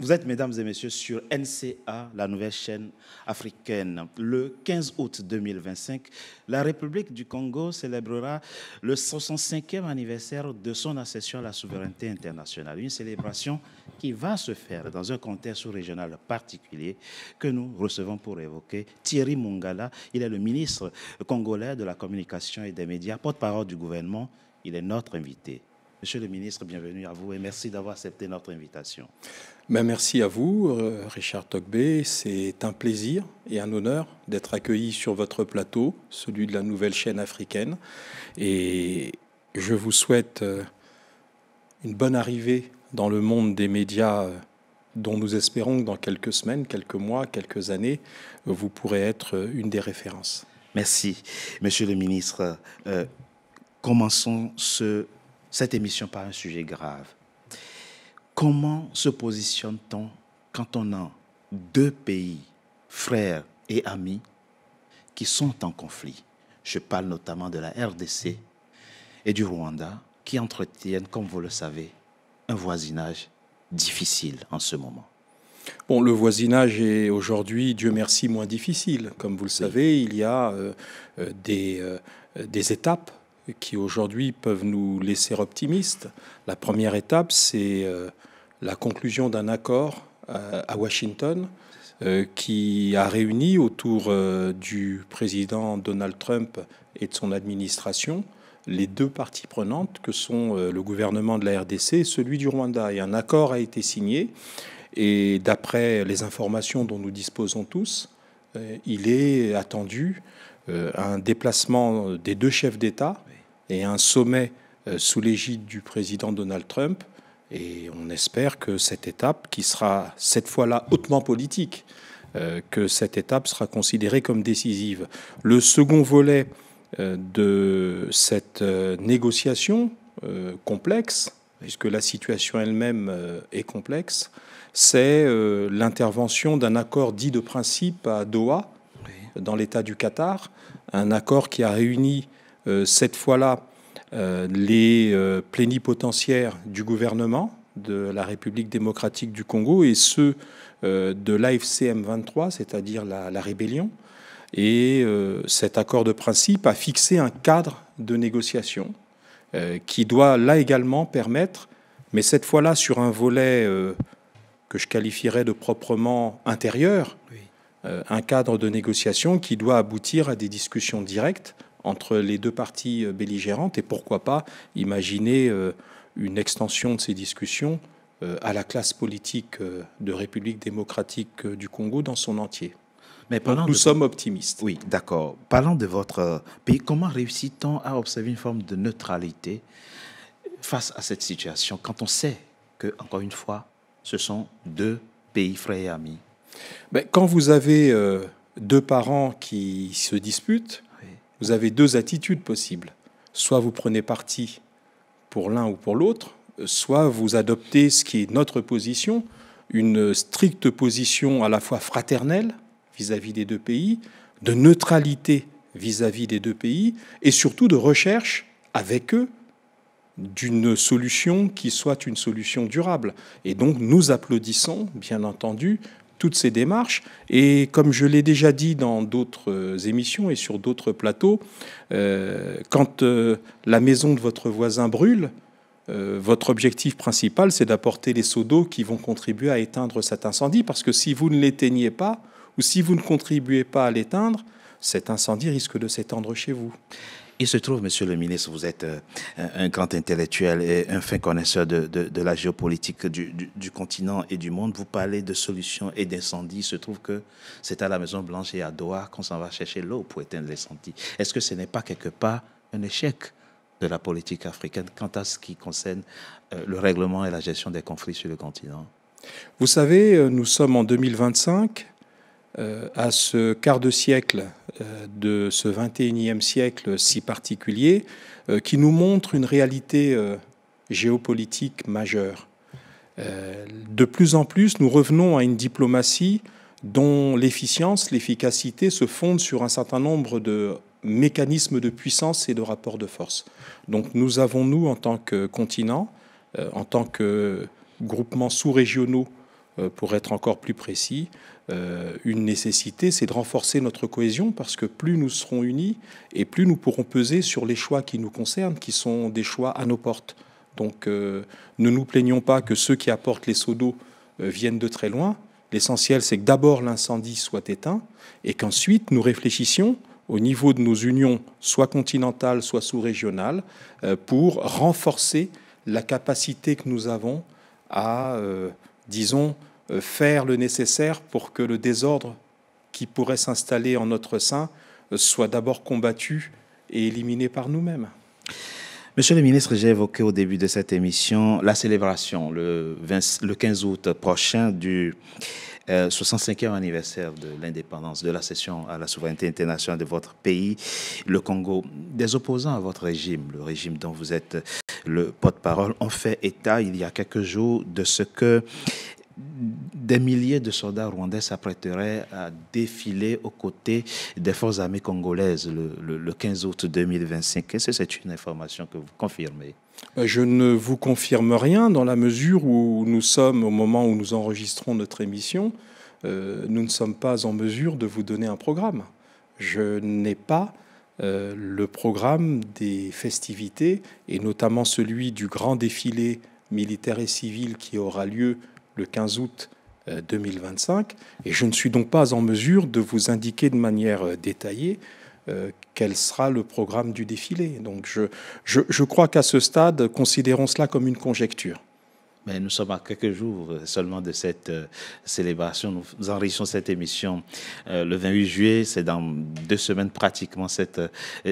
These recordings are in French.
Vous êtes, mesdames et messieurs, sur NCA, la nouvelle chaîne africaine. Le 15 août 2025, la République du Congo célébrera le 65e anniversaire de son accession à la souveraineté internationale. Une célébration qui va se faire dans un contexte régional particulier que nous recevons pour évoquer Thierry Mongala. Il est le ministre congolais de la communication et des médias, porte-parole du gouvernement. Il est notre invité. Monsieur le ministre, bienvenue à vous et merci d'avoir accepté notre invitation. Merci à vous, Richard Togbé. C'est un plaisir et un honneur d'être accueilli sur votre plateau, celui de la nouvelle chaîne africaine. Et je vous souhaite une bonne arrivée dans le monde des médias dont nous espérons que dans quelques semaines, quelques mois, quelques années, vous pourrez être une des références. Merci. Monsieur le ministre, commençons cette émission par un sujet grave. Comment se positionne-t-on quand on a deux pays, frères et amis, qui sont en conflit? Je parle notamment de la RDC et du Rwanda, qui entretiennent, comme vous le savez, un voisinage difficile en ce moment. Bon, le voisinage est aujourd'hui, Dieu merci, moins difficile. Comme vous le savez, il y a des étapes qui aujourd'hui peuvent nous laisser optimistes. La première étape, c'est la conclusion d'un accord à Washington qui a réuni autour du président Donald Trump et de son administration les deux parties prenantes que sont le gouvernement de la RDC et celui du Rwanda. Et un accord a été signé et d'après les informations dont nous disposons tous, il est attendu un déplacement des deux chefs d'État et un sommet sous l'égide du président Donald Trump. Et on espère que cette étape, qui sera cette fois-là hautement politique, que cette étape sera considérée comme décisive. Le second volet de cette négociation complexe, puisque la situation elle-même est complexe, c'est l'intervention d'un accord dit de principe à Doha, dans l'État du Qatar, un accord qui a réuni cette fois-là les plénipotentiaires du gouvernement de la République démocratique du Congo et ceux de l'AFC M23, c'est-à-dire la rébellion. Et cet accord de principe a fixé un cadre de négociation qui doit là également permettre, mais cette fois-là sur un volet que je qualifierais de proprement intérieur, un cadre de négociation qui doit aboutir à des discussions directes entre les deux parties belligérantes et pourquoi pas imaginer une extension de ces discussions à la classe politique de République démocratique du Congo dans son entier. Mais nous sommes optimistes. Oui, d'accord. Parlant de votre pays, comment réussit-on à observer une forme de neutralité face à cette situation quand on sait que, encore une fois, ce sont deux pays frères et amis? Quand vous avez deux parents qui se disputent, vous avez deux attitudes possibles. Soit vous prenez parti pour l'un ou pour l'autre, soit vous adoptez ce qui est notre position, une stricte position à la fois fraternelle vis-à-vis des deux pays, de neutralité vis-à-vis des deux pays, et surtout de recherche avec eux d'une solution qui soit une solution durable. Et donc nous applaudissons, bien entendu, toutes ces démarches. Et comme je l'ai déjà dit dans d'autres émissions et sur d'autres plateaux, quand la maison de votre voisin brûle, votre objectif principal, c'est d'apporter les seaux d'eau qui vont contribuer à éteindre cet incendie, parce que si vous ne l'éteignez pas, ou si vous ne contribuez pas à l'éteindre, cet incendie risque de s'étendre chez vous. Il se trouve, monsieur le ministre, vous êtes un grand intellectuel et un fin connaisseur de la géopolitique du continent et du monde. Vous parlez de solutions et d'incendies. Il se trouve que c'est à la Maison-Blanche et à Doha qu'on s'en va chercher l'eau pour éteindre l'incendie. Est-ce que ce n'est pas quelque part un échec de la politique africaine quant à ce qui concerne le règlement et la gestion des conflits sur le continent? Vous savez, nous sommes en 2025. À ce quart de siècle de ce 21e siècle si particulier, qui nous montre une réalité géopolitique majeure. De plus en plus, nous revenons à une diplomatie dont l'efficience, l'efficacité se fondent sur un certain nombre de mécanismes de puissance et de rapports de force. Donc nous avons, nous, en tant que continent, en tant que groupements sous-régionaux pour être encore plus précis, une nécessité, c'est de renforcer notre cohésion, parce que plus nous serons unis et plus nous pourrons peser sur les choix qui nous concernent, qui sont des choix à nos portes. Donc ne nous plaignons pas que ceux qui apportent les seaux d'eau viennent de très loin. L'essentiel, c'est que d'abord l'incendie soit éteint et qu'ensuite nous réfléchissions au niveau de nos unions, soit continentales, soit sous-régionales, pour renforcer la capacité que nous avons à, disons, faire le nécessaire pour que le désordre qui pourrait s'installer en notre sein soit d'abord combattu et éliminé par nous-mêmes. Monsieur le ministre, j'ai évoqué au début de cette émission la célébration le 15 août prochain du 65e anniversaire de l'indépendance, de l'accession à la souveraineté internationale de votre pays, le Congo. Des opposants à votre régime, le régime dont vous êtes le porte-parole, ont fait état il y a quelques jours de ce que des milliers de soldats rwandais s'apprêteraient à défiler aux côtés des forces armées congolaises le 15 août 2025. Est-ce que c'est une information que vous confirmez? Je ne vous confirme rien dans la mesure où nous sommes, au moment où nous enregistrons notre émission, nous ne sommes pas en mesure de vous donner un programme. Je n'ai pas le programme des festivités, et notamment celui du grand défilé militaire et civil qui aura lieu le 15 août 2025, et je ne suis donc pas en mesure de vous indiquer de manière détaillée quel sera le programme du défilé. Donc je crois qu'à ce stade, considérons cela comme une conjecture. Mais nous sommes à quelques jours seulement de cette célébration. Nous enregistrons cette émission le 28 juillet. C'est dans 2 semaines pratiquement cette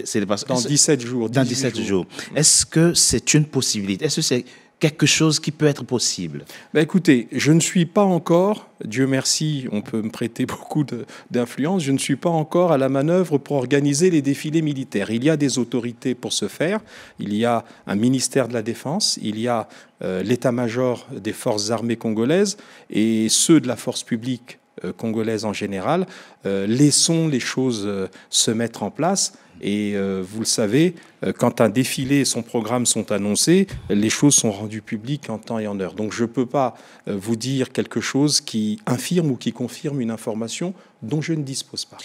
célébration. Dans 17 jours. Dans 17 jours. Est-ce que c'est une possibilité? Est-ce que c'est quelque chose qui peut être possible? Écoutez, je ne suis pas encore, Dieu merci, on peut me prêter beaucoup d'influence, je ne suis pas encore à la manœuvre pour organiser les défilés militaires. Il y a des autorités pour ce faire, il y a un ministère de la Défense, il y a l'état-major des forces armées congolaises et ceux de la force publique congolaise en général. Laissons les choses se mettre en place. Et vous le savez, quand un défilé et son programme sont annoncés, les choses sont rendues publiques en temps et en heure. Donc je ne peux pas vous dire quelque chose qui infirme ou qui confirme une information dont je ne dispose pas.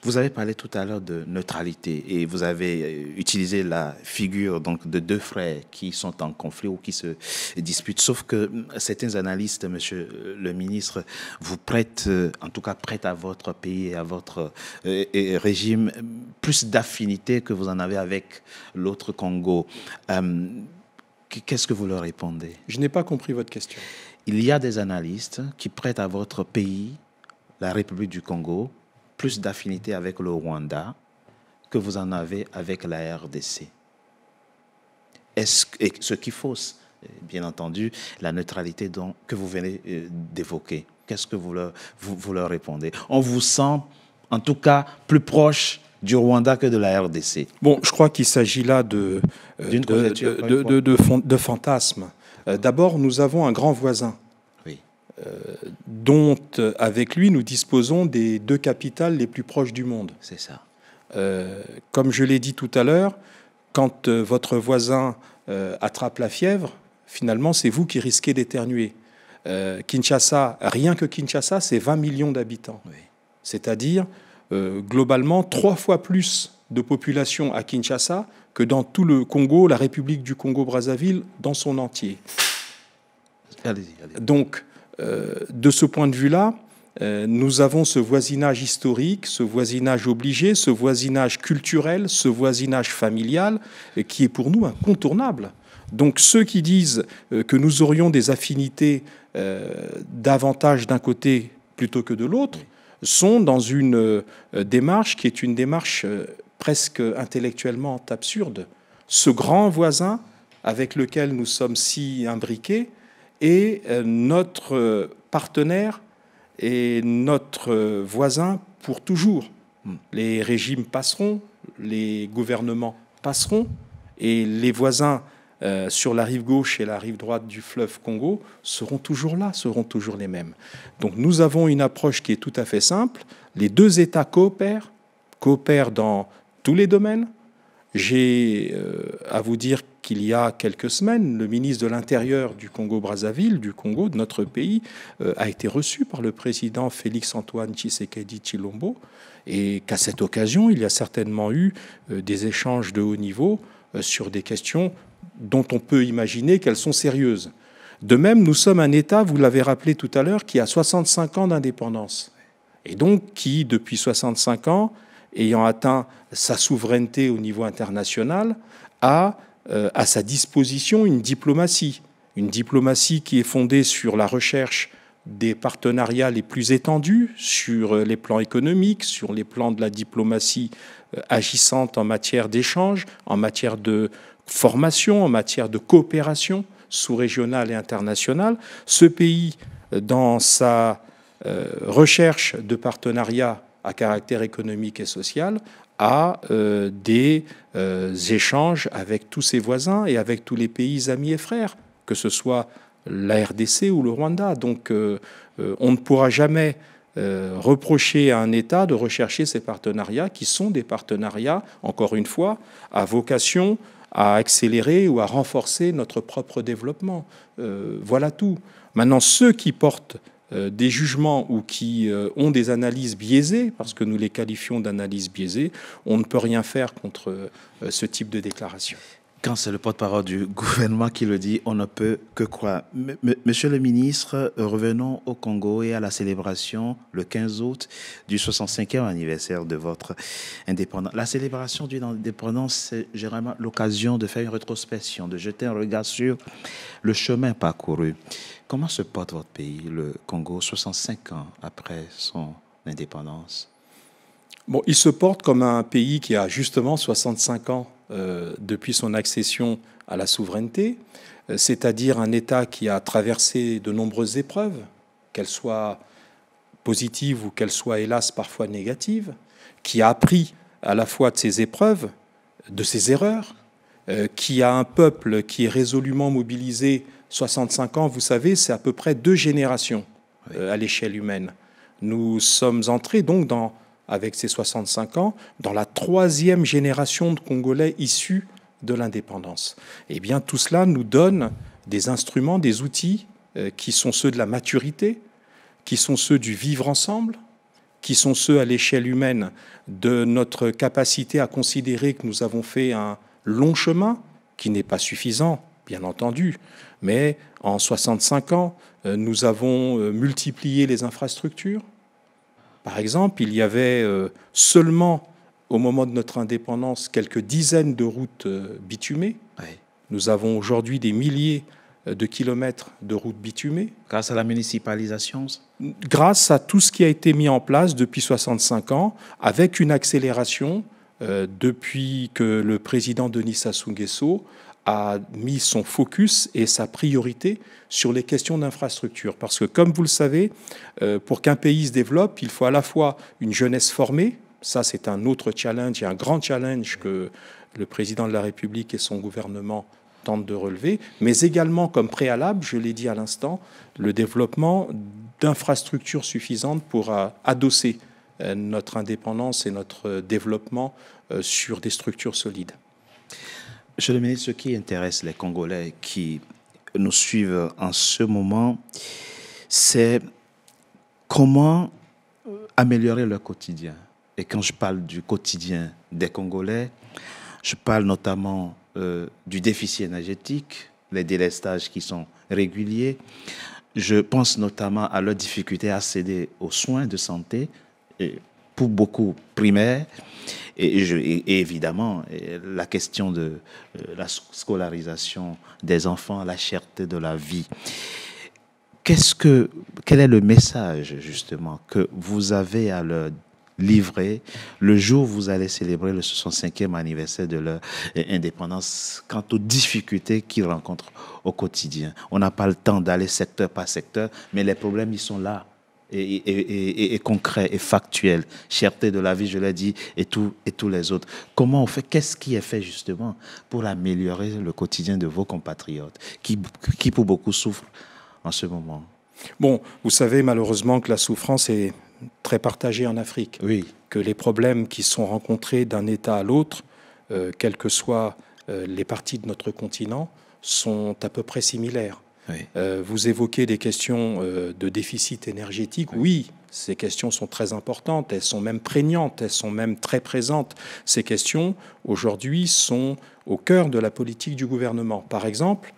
Vous avez parlé tout à l'heure de neutralité et vous avez utilisé la figure donc, de 2 frères qui sont en conflit ou qui se disputent. Sauf que certains analystes, monsieur le ministre, vous prêtent, en tout cas prêtent à votre pays et à votre régime plus d'affinité que vous en avez avec l'autre Congo. Qu'est-ce que vous leur répondez? Je n'ai pas compris votre question. Il y a des analystes qui prêtent à votre pays, la République du Congo, plus d'affinité avec le Rwanda que vous en avez avec la RDC. Ce qui fausse, bien entendu, la neutralité que vous venez d'évoquer. Qu'est-ce que vous leur répondez? On vous sent, en tout cas, plus proche du Rwanda que de la RDC. Bon, je crois qu'il s'agit là de fantasmes. D'abord, nous avons un grand voisin. Oui. Dont, avec lui, nous disposons des 2 capitales les plus proches du monde. C'est ça. Comme je l'ai dit tout à l'heure, quand votre voisin attrape la fièvre, finalement, c'est vous qui risquez d'éternuer. Kinshasa, rien que Kinshasa, c'est 20 millions d'habitants. Oui. C'est-à-dire, globalement, 3 fois plus de population à Kinshasa que dans tout le Congo, la République du Congo-Brazzaville, dans son entier. Allez-y. Donc, de ce point de vue-là, nous avons ce voisinage historique, ce voisinage obligé, ce voisinage culturel, ce voisinage familial, qui est pour nous incontournable. Donc ceux qui disent que nous aurions des affinités davantage d'un côté plutôt que de l'autre sont dans une démarche qui est une démarche presque intellectuellement absurde. Ce grand voisin avec lequel nous sommes si imbriqués est notre partenaire et notre voisin pour toujours. Les régimes passeront, les gouvernements passeront, et les voisins sur la rive gauche et la rive droite du fleuve Congo seront toujours là, seront toujours les mêmes. Donc nous avons une approche qui est tout à fait simple. Les 2 États coopèrent dans tous les domaines. J'ai à vous dire qu'il y a quelques semaines, le ministre de l'Intérieur du Congo-Brazzaville, du Congo, de notre pays, a été reçu par le président Félix-Antoine Tshisekedi Tshilombo, et qu'à cette occasion, il y a certainement eu des échanges de haut niveau sur des questions dont on peut imaginer qu'elles sont sérieuses. De même, nous sommes un État, vous l'avez rappelé tout à l'heure, qui a 65 ans d'indépendance, et donc qui, depuis 65 ans, ayant atteint sa souveraineté au niveau international, a à sa disposition une diplomatie qui est fondée sur la recherche des partenariats les plus étendus, sur les plans économiques, sur les plans de la diplomatie agissante en matière d'échange, en matière de formation, en matière de coopération sous-régionale et internationale. Ce pays, dans sa recherche de partenariats à caractère économique et social, a des échanges avec tous ses voisins et avec tous les pays amis et frères, que ce soit la RDC ou le Rwanda. Donc on ne pourra jamais reprocher à un État de rechercher ces partenariats qui sont des partenariats, encore une fois, à vocation à accélérer ou à renforcer notre propre développement. Voilà tout. Maintenant, ceux qui portent des jugements ou qui ont des analyses biaisées, parce que nous les qualifions d'analyses biaisées, on ne peut rien faire contre ce type de déclaration. Quand c'est le porte-parole du gouvernement qui le dit, on ne peut que croire. Monsieur le ministre, revenons au Congo et à la célébration le 15 août du 65e anniversaire de votre indépendance. La célébration d'une indépendance, c'est généralement l'occasion de faire une rétrospection, de jeter un regard sur le chemin parcouru. Comment se porte votre pays, le Congo, 65 ans après son indépendance? Bon, il se porte comme un pays qui a justement 65 ans depuis son accession à la souveraineté, c'est-à-dire un État qui a traversé de nombreuses épreuves, qu'elles soient positives ou qu'elles soient hélas parfois négatives, qui a appris à la fois de ses épreuves, de ses erreurs, qui a un peuple qui est résolument mobilisé. 65 ans, vous savez, c'est à peu près 2 générations à l'échelle humaine. Nous sommes entrés donc avec ces 65 ans, dans la 3e génération de Congolais issus de l'indépendance. Eh bien, tout cela nous donne des instruments, des outils qui sont ceux de la maturité, qui sont ceux du vivre ensemble, qui sont ceux à l'échelle humaine de notre capacité à considérer que nous avons fait un long chemin, qui n'est pas suffisant, bien entendu, mais en 65 ans, nous avons multiplié les infrastructures. Par exemple, il y avait seulement, au moment de notre indépendance, quelques dizaines de routes bitumées. Oui. Nous avons aujourd'hui des milliers de kilomètres de routes bitumées. Grâce à la municipalisation? Grâce à tout ce qui a été mis en place depuis 65 ans, avec une accélération depuis que le président Denis Sassou Nguesso a mis son focus et sa priorité sur les questions d'infrastructure. Parce que, comme vous le savez, pour qu'un pays se développe, il faut à la fois une jeunesse formée, ça c'est un autre challenge et un grand challenge que le président de la République et son gouvernement tentent de relever, mais également comme préalable, je l'ai dit à l'instant, le développement d'infrastructures suffisantes pour adosser notre indépendance et notre développement sur des structures solides. Monsieur le ministre, ce qui intéresse les Congolais qui nous suivent en ce moment, c'est comment améliorer leur quotidien. Et quand je parle du quotidien des Congolais, je parle notamment du déficit énergétique, les délestages qui sont réguliers. Je pense notamment à leur difficulté à accéder aux soins de santé, pour beaucoup primaires. Et évidemment, la question de la scolarisation des enfants, la cherté de la vie. Quel est le message, justement, que vous avez à leur livrer le jour où vous allez célébrer le 65e anniversaire de leur indépendance quant aux difficultés qu'ils rencontrent au quotidien? On n'a pas le temps d'aller secteur par secteur, mais les problèmes, ils sont là. Et concret et factuel, cherté de la vie, je l'ai dit, et tous les autres. Comment on fait? Qu'est-ce qui est fait justement pour améliorer le quotidien de vos compatriotes qui pour beaucoup souffrent en ce moment? Bon, vous savez malheureusement que la souffrance est très partagée en Afrique. Oui. Que les problèmes qui sont rencontrés d'un État à l'autre, quelle que soit les parties de notre continent sont à peu près similaires. Oui. Vous évoquez des questions de déficit énergétique. Oui, ces questions sont très importantes, elles sont même prégnantes, elles sont même très présentes. Ces questions, aujourd'hui, sont au cœur de la politique du gouvernement. Par exemple,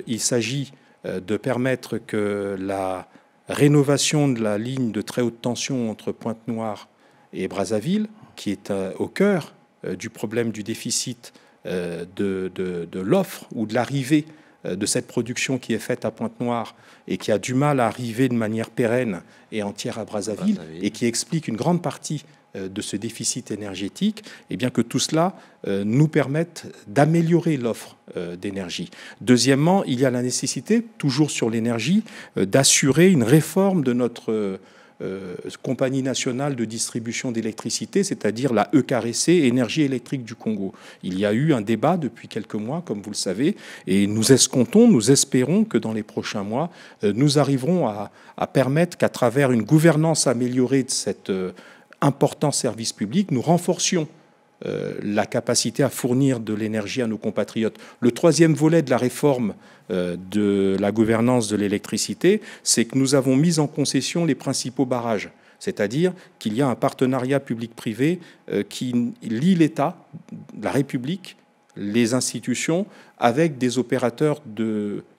il s'agit de permettre que la rénovation de la ligne de très haute tension entre Pointe-Noire et Brazzaville, qui est au cœur du problème du déficit de l'offre ou de l'arrivée de cette production qui est faite à Pointe-Noire et qui a du mal à arriver de manière pérenne et entière à Brazzaville et qui explique une grande partie de ce déficit énergétique, et bien que tout cela nous permette d'améliorer l'offre d'énergie. Deuxièmement, il y a la nécessité, toujours sur l'énergie, d'assurer une réforme de notre compagnie nationale de distribution d'électricité, c'est-à-dire la ECAREC, Énergie électrique du Congo. Il y a eu un débat depuis quelques mois, comme vous le savez, et nous escomptons, nous espérons que dans les prochains mois, nous arriverons à permettre qu'à travers une gouvernance améliorée de cet important service public, nous renforcions la capacité à fournir de l'énergie à nos compatriotes. Le troisième volet de la réforme de la gouvernance de l'électricité, c'est que nous avons mis en concession les principaux barrages. C'est-à-dire qu'il y a un partenariat public-privé qui lie l'État, la République, les institutions, avec des opérateurs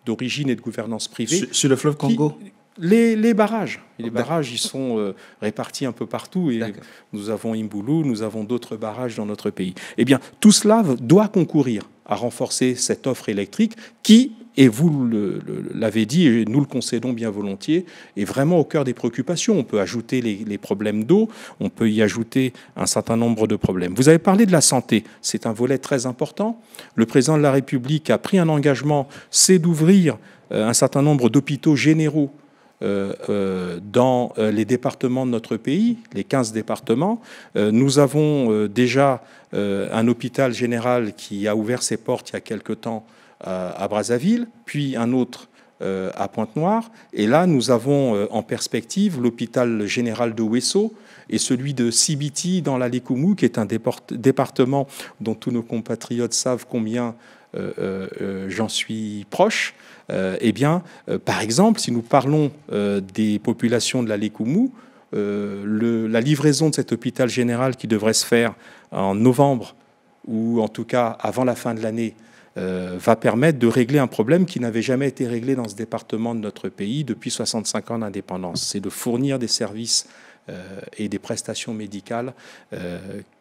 d'origine et de gouvernance privée. Sur le fleuve Congo ? Les barrages. Les barrages, ils sont répartis un peu partout. Et nous avons Imbulu, nous avons d'autres barrages dans notre pays. Eh bien, tout cela doit concourir à renforcer cette offre électrique qui, et vous l'avez dit, et nous le concédons bien volontiers, est vraiment au cœur des préoccupations. On peut ajouter les problèmes d'eau, on peut y ajouter un certain nombre de problèmes. Vous avez parlé de la santé, c'est un volet très important. Le président de la République a pris un engagement, c'est d'ouvrir un certain nombre d'hôpitaux généraux dans les départements de notre pays, les 15 départements. Nous avons déjà un hôpital général qui a ouvert ses portes il y a quelque temps à Brazzaville, puis un autre à Pointe-Noire. Et là, nous avons en perspective l'hôpital général de Ouesso et celui de Sibiti dans l'Alekoumou, qui est un département dont tous nos compatriotes savent combien j'en suis proche. Par exemple, si nous parlons des populations de l'Alekoumou, la livraison de cet hôpital général qui devrait se faire en novembre, ou en tout cas avant la fin de l'année, va permettre de régler un problème qui n'avait jamais été réglé dans ce département de notre pays depuis 65 ans d'indépendance. C'est de fournir des services et des prestations médicales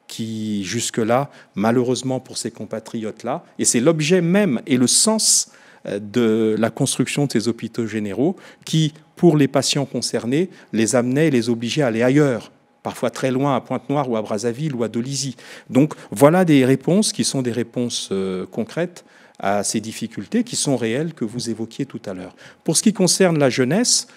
qui, jusque-là, malheureusement pour ces compatriotes-là, et c'est l'objet même et le sens de la construction de ces hôpitaux généraux qui, pour les patients concernés, les amenaient et les obligeaient à aller ailleurs, parfois très loin, à Pointe-Noire ou à Brazzaville ou à Dolisie. Donc voilà des réponses qui sont des réponses concrètes à ces difficultés qui sont réelles que vous évoquiez tout à l'heure. Pour ce qui concerne la jeunesse,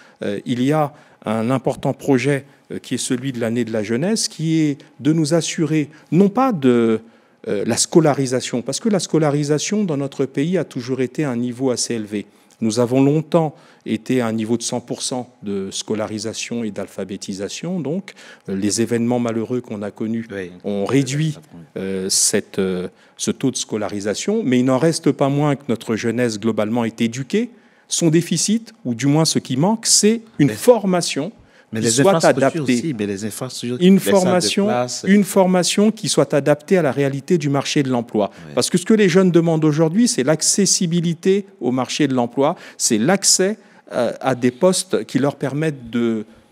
il y a un important projet qui est celui de l'année de la jeunesse, qui est de nous assurer, non pas de la scolarisation, parce que la scolarisation dans notre pays a toujours été à un niveau assez élevé. Nous avons longtemps été à un niveau de 100% de scolarisation et d'alphabétisation. Donc, les événements malheureux qu'on a connus ont réduit ce taux de scolarisation. Mais il n'en reste pas moins que notre jeunesse globalement est éduquée. Son déficit, ou du moins ce qui manque, c'est une formation qui soit adaptée. Une formation qui soit adaptée à la réalité du marché de l'emploi. Ouais. Parce que ce que les jeunes demandent aujourd'hui, c'est l'accessibilité au marché de l'emploi, c'est l'accès à des postes qui leur permettent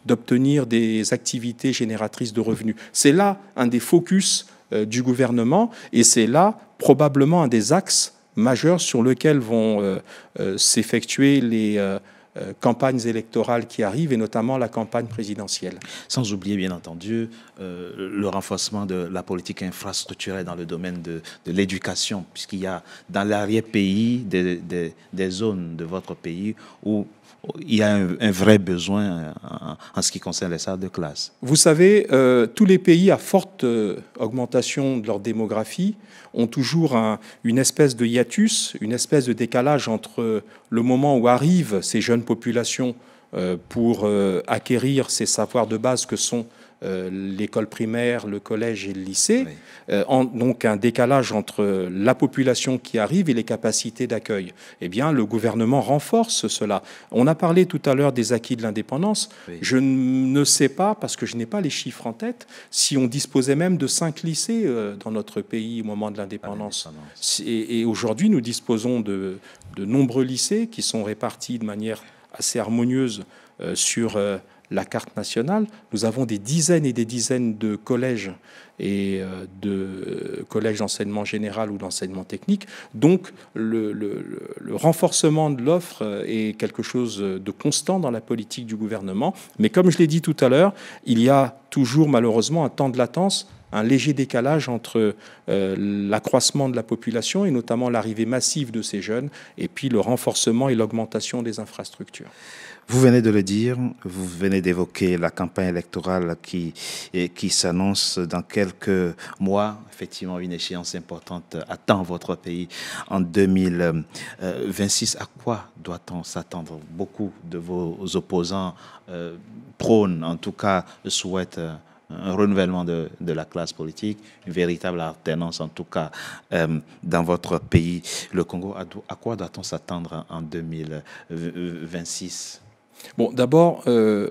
d'obtenir des activités génératrices de revenus. C'est là un des focus du gouvernement et c'est là probablement un des axes majeurs sur lesquels vont s'effectuer les campagnes électorales qui arrivent, et notamment la campagne présidentielle. Sans oublier, bien entendu, le renforcement de la politique infrastructurelle dans le domaine de l'éducation, puisqu'il y a dans l'arrière-pays des zones de votre pays où il y a un vrai besoin en ce qui concerne les salles de classe. Vous savez, tous les pays à forte augmentation de leur démographie ont toujours une espèce de hiatus, une espèce de décalage entre le moment où arrivent ces jeunes populations pour acquérir ces savoirs de base que sont l'école primaire, le collège et le lycée, Oui. Donc un décalage entre la population qui arrive et les capacités d'accueil. Eh bien, le gouvernement renforce cela. On a parlé tout à l'heure des acquis de l'indépendance. Oui. Je ne sais pas, parce que je n'ai pas les chiffres en tête, si on disposait même de 5 lycées dans notre pays au moment de l'indépendance. Et aujourd'hui, nous disposons de nombreux lycées qui sont répartis de manière assez harmonieuse sur la carte nationale. Nous avons des dizaines et des dizaines de collèges et de collèges d'enseignement général ou d'enseignement technique. Donc, le renforcement de l'offre est quelque chose de constant dans la politique du gouvernement. Mais comme je l'ai dit tout à l'heure, il y a toujours malheureusement un temps de latence, un léger décalage entre l'accroissement de la population et notamment l'arrivée massive de ces jeunes et puis le renforcement et l'augmentation des infrastructures. Vous venez de le dire, vous venez d'évoquer la campagne électorale qui s'annonce dans quelques mois. Effectivement, une échéance importante attend votre pays en 2026. À quoi doit-on s'attendre? Beaucoup de vos opposants prônent, en tout cas, souhaitent un renouvellement de la classe politique, une véritable alternance en tout cas dans votre pays, le Congo. À quoi doit-on s'attendre en 2026? Bon, d'abord,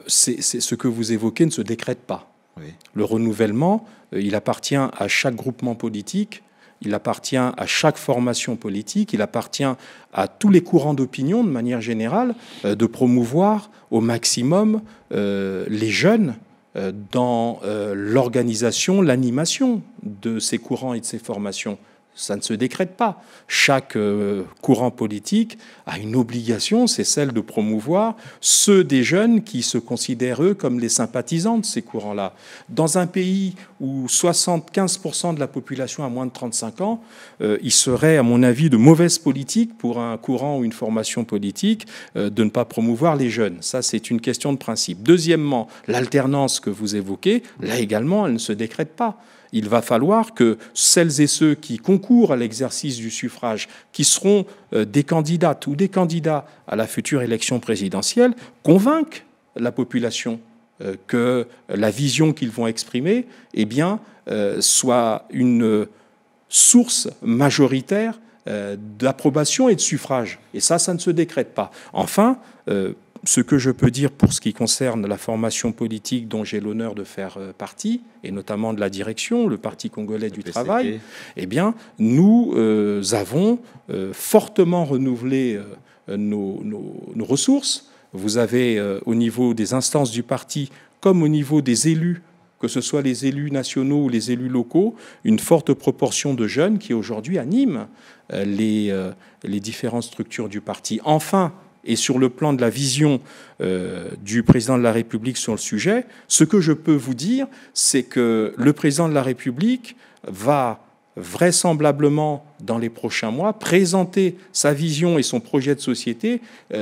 c'est ce que vous évoquez ne se décrète pas. Oui. Le renouvellement, il appartient à chaque groupement politique, il appartient à chaque formation politique, il appartient à tous les courants d'opinion de manière générale de promouvoir au maximum les jeunes dans l'organisation, l'animation de ces courants et de ces formations. Ça ne se décrète pas. Chaque courant politique a une obligation, c'est celle de promouvoir ceux des jeunes qui se considèrent, eux, comme les sympathisants de ces courants-là. Dans un pays où 75% de la population a moins de 35 ans, il serait, à mon avis, de mauvaise politique pour un courant ou une formation politique de ne pas promouvoir les jeunes. Ça, c'est une question de principe. Deuxièmement, l'alternance que vous évoquez, là également, elle ne se décrète pas. Il va falloir que celles et ceux qui concourent à l'exercice du suffrage, qui seront des candidates ou des candidats à la future élection présidentielle, convainquent la population que la vision qu'ils vont exprimer, eh bien, soit une source majoritaire d'approbation et de suffrage. Et ça ne se décrète pas. Enfin, ce que je peux dire pour ce qui concerne la formation politique dont j'ai l'honneur de faire partie, et notamment de la direction, le Parti congolais du travail, eh bien, nous avons fortement renouvelé nos ressources. Vous avez, au niveau des instances du parti, comme au niveau des élus, que ce soit les élus nationaux ou les élus locaux, une forte proportion de jeunes qui aujourd'hui animent les différentes structures du parti. Enfin, et sur le plan de la vision du président de la République sur le sujet, ce que je peux vous dire, c'est que le président de la République va vraisemblablement, dans les prochains mois, présenter sa vision et son projet de société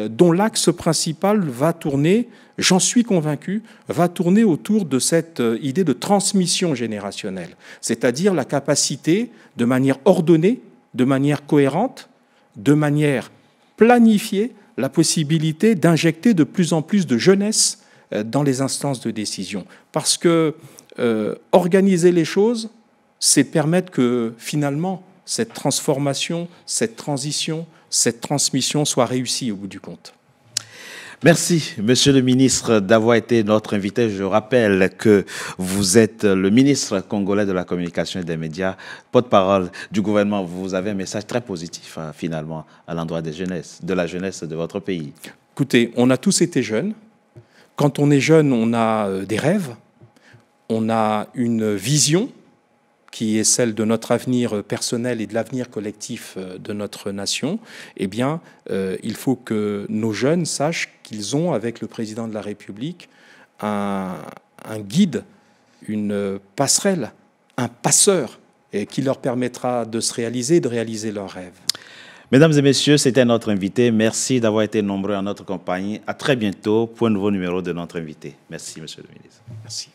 dont l'axe principal va tourner, j'en suis convaincu, va tourner autour de cette idée de transmission générationnelle, c'est-à-dire la capacité, de manière ordonnée, de manière cohérente, de manière planifiée, la possibilité d'injecter de plus en plus de jeunesse dans les instances de décision. Parce que organiser les choses, c'est permettre que finalement cette transformation, cette transition, cette transmission soit réussie au bout du compte. Merci, Monsieur le ministre, d'avoir été notre invité. Je rappelle que vous êtes le ministre congolais de la communication et des médias, porte-parole du gouvernement. Vous avez un message très positif, finalement, à l'endroit des jeunesses, de la jeunesse de votre pays. Écoutez, on a tous été jeunes. Quand on est jeune, on a des rêves, on a une vision qui est celle de notre avenir personnel et de l'avenir collectif de notre nation. Eh bien, il faut que nos jeunes sachent qu'ils ont, avec le président de la République, un guide, une passerelle, un passeur, qui leur permettra de se réaliser, de réaliser leurs rêves. Mesdames et messieurs, c'était notre invité. Merci d'avoir été nombreux en notre compagnie. À très bientôt pour un nouveau numéro de notre invité. Merci, monsieur le ministre. Merci.